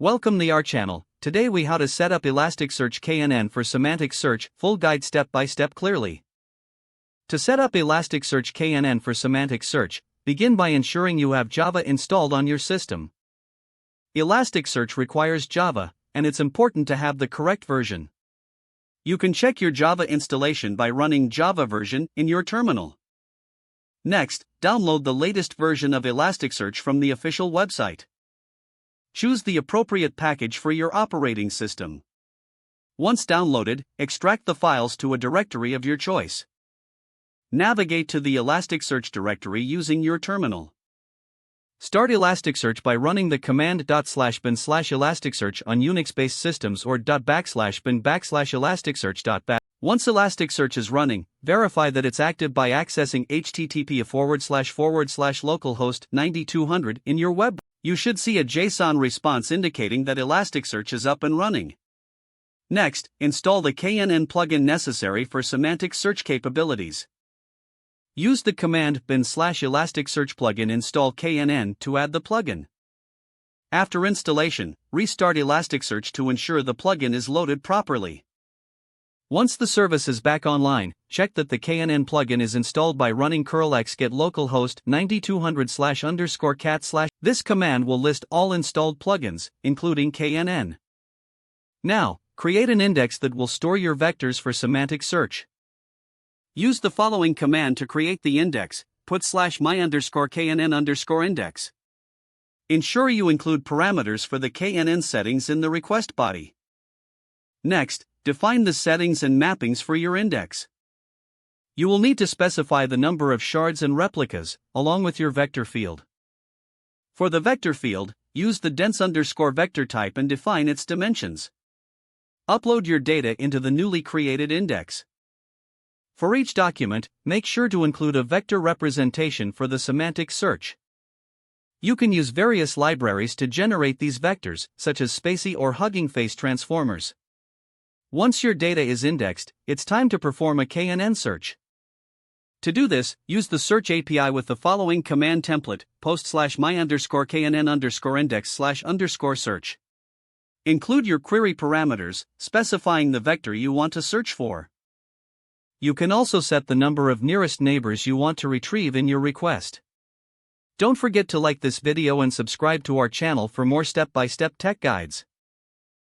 Welcome to our channel. Today we how to set up Elasticsearch kNN for semantic search, full guide step by step clearly. To set up Elasticsearch kNN for semantic search, begin by ensuring you have Java installed on your system. Elasticsearch requires Java, and it's important to have the correct version. You can check your Java installation by running Java version in your terminal. Next, download the latest version of Elasticsearch from the official website. Choose the appropriate package for your operating system. Once downloaded, extract the files to a directory of your choice. Navigate to the Elasticsearch directory using your terminal. Start Elasticsearch by running the command /bin/Elasticsearch on Unix-based systems or /bin/Elasticsearch.bat. Once Elasticsearch is running, verify that it's active by accessing http://localhost 9200 in your web. You should see a JSON response indicating that Elasticsearch is up and running. Next, install the kNN plugin necessary for semantic search capabilities. Use the command bin/Elasticsearch plugin install kNN to add the plugin. After installation, restart Elasticsearch to ensure the plugin is loaded properly. Once the service is back online, check that the kNN plugin is installed by running curl get localhost 9200/_cat/. This command will list all installed plugins, including kNN. Now, create an index that will store your vectors for semantic search. Use the following command to create the index: put /my_kNN_index. Ensure you include parameters for the kNN settings in the request body. Next, define the settings and mappings for your index. You will need to specify the number of shards and replicas, along with your vector field. For the vector field, use the dense_vector type and define its dimensions. Upload your data into the newly created index. For each document, make sure to include a vector representation for the semantic search. You can use various libraries to generate these vectors, such as Spacy or Hugging Face transformers. Once your data is indexed, it's time to perform a kNN search. To do this, use the search API with the following command template: post /my_kNN_index/_search. Include your query parameters, specifying the vector you want to search for. You can also set the number of nearest neighbors you want to retrieve in your request. Don't forget to like this video and subscribe to our channel for more step-by-step tech guides.